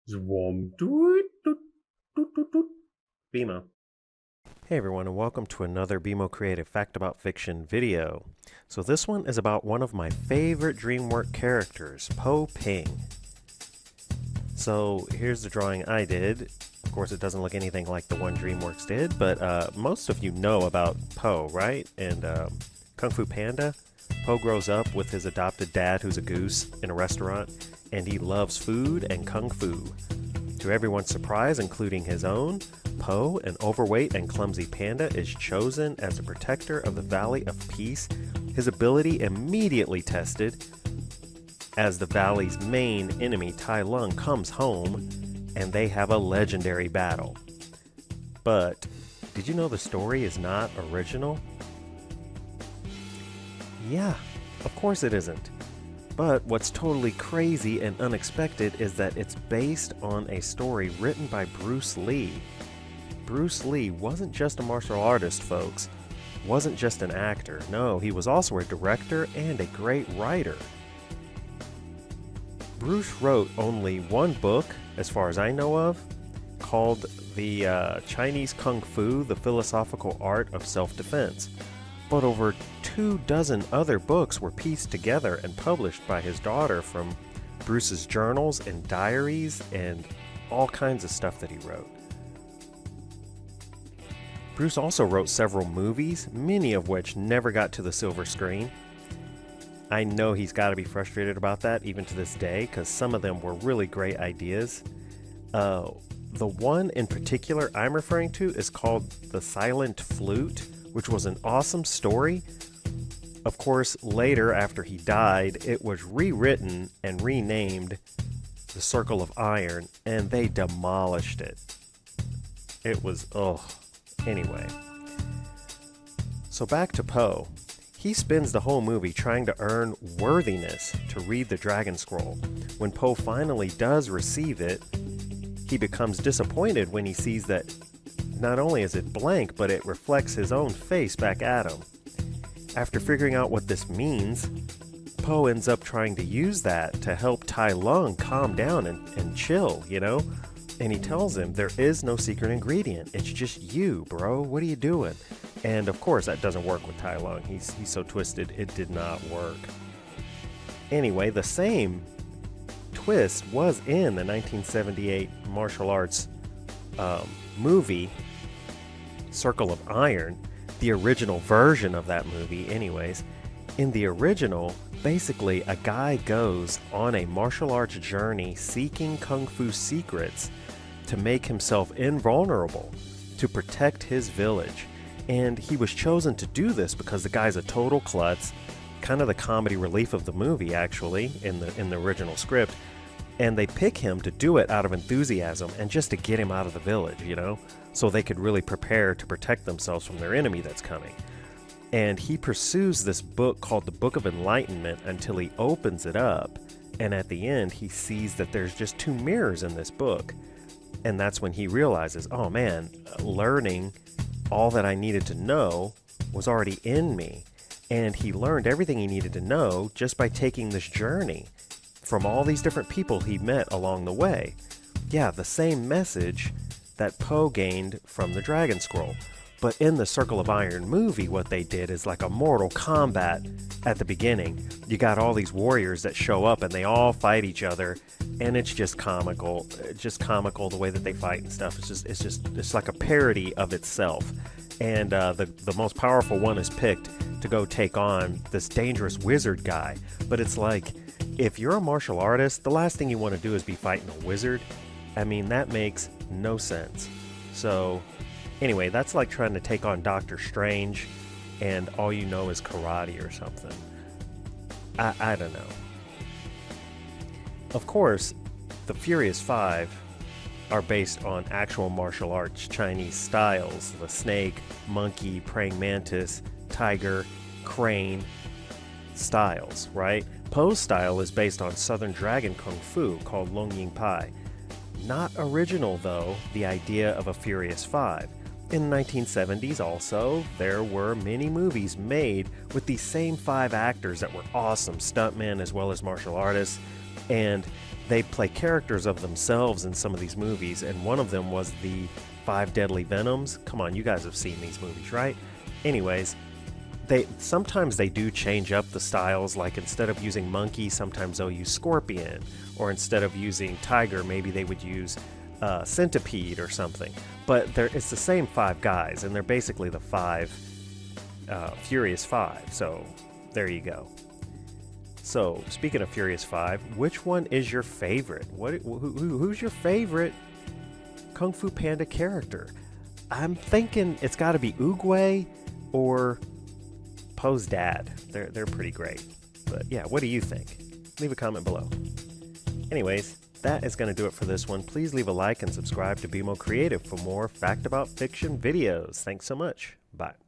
Zwom, doot, doot, doot, doot, doot. BMO. Hey everyone, and welcome to another BMO Creative Fact About Fiction video. So this one is about one of my favorite DreamWorks characters, Po Ping. So here's the drawing I did. Of course, it doesn't look anything like the one DreamWorks did, but most of you know about Po, right? And Kung Fu Panda. Po grows up with his adopted dad, who's a goose, in a restaurant, and he loves food and kung fu. To everyone's surprise, including his own, Po, an overweight and clumsy panda, is chosen as a protector of the Valley of Peace, his ability immediately tested as the valley's main enemy, Tai Lung, comes home and they have a legendary battle. But did you know the story is not original? Yeah, of course it isn't. But what's totally crazy and unexpected is that it's based on a story written by Bruce Lee. Bruce Lee wasn't just a martial artist, folks. Wasn't just an actor. No, he was also a director and a great writer. Bruce wrote only one book, as far as I know of, called The Chinese Kung Fu, The Philosophical Art of Self-Defense. But over 24 other books were pieced together and published by his daughter from Bruce's journals and diaries and all kinds of stuff that he wrote. Bruce also wrote several movies, many of which never got to the silver screen. I know he's got to be frustrated about that even to this day, because some of them were really great ideas. The one in particular I'm referring to is called The Silent Flute, which was an awesome story. Of course, later after he died, it was rewritten and renamed The Circle of Iron, and they demolished it. It was, anyway. So back to Po. He spends the whole movie trying to earn worthiness to read the Dragon Scroll. When Po finally does receive it, he becomes disappointed when he sees that not only is it blank, but it reflects his own face back at him. After figuring out what this means, Po ends up trying to use that to help Tai Lung calm down and chill, you know? And he tells him, there is no secret ingredient. It's just you, bro. What are you doing? And of course, that doesn't work with Tai Lung. He's so twisted, it did not work. Anyway, the same twist was in the 1978 martial arts movie, Circle of Iron, the original version of that movie anyways. In the original, basically a guy goes on a martial arts journey seeking kung fu secrets to make himself invulnerable, to protect his village. And he was chosen to do this because the guy's a total klutz, kind of the comedy relief of the movie actually in the original script. And they pick him to do it out of enthusiasm and just to get him out of the village, you know, so they could really prepare to protect themselves from their enemy that's coming. And he pursues this book called the Book of Enlightenment until he opens it up. And at the end, he sees that there's just two mirrors in this book. And that's when he realizes, oh man, learning all that I needed to know was already in me. And he learned everything he needed to know just by taking this journey from all these different people he met along the way. Yeah, the same message that Po gained from the Dragon Scroll. But in the Circle of Iron movie, what they did is like a Mortal Kombat at the beginning. You got all these warriors that show up and they all fight each other, and it's just comical. Just comical the way that they fight and stuff. It's like a parody of itself. And the most powerful one is picked to go take on this dangerous wizard guy. But it's like, if you're a martial artist, the last thing you want to do is be fighting a wizard. I mean, that makes no sense. So, anyway, that's like trying to take on Doctor Strange and all you know is karate or something. I don't know. Of course, the Furious Five are based on actual martial arts Chinese styles. The snake, monkey, praying mantis, tiger, crane styles, right? Po's style is based on Southern Dragon Kung Fu called Long Ying Pai. Not original though, the idea of a Furious Five. In the 1970s also, there were many movies made with these same 5 actors that were awesome stuntmen as well as martial artists. And they play characters of themselves in some of these movies, and one of them was the Five Deadly Venoms. Come on, you guys have seen these movies, right? Anyways, sometimes they do change up the styles, like instead of using monkey, sometimes they'll use scorpion, or instead of using tiger, maybe they would use centipede or something. But it's the same five guys, and they're basically the five Furious Five, so there you go. So, speaking of Furious 5, which one is your favorite? Who's your favorite Kung Fu Panda character? I'm thinking it's got to be Oogway or Poe's dad. They're pretty great. But yeah, what do you think? Leave a comment below. Anyways, that is going to do it for this one. Please leave a like and subscribe to BMO Creative for more Fact About Fiction videos. Thanks so much. Bye.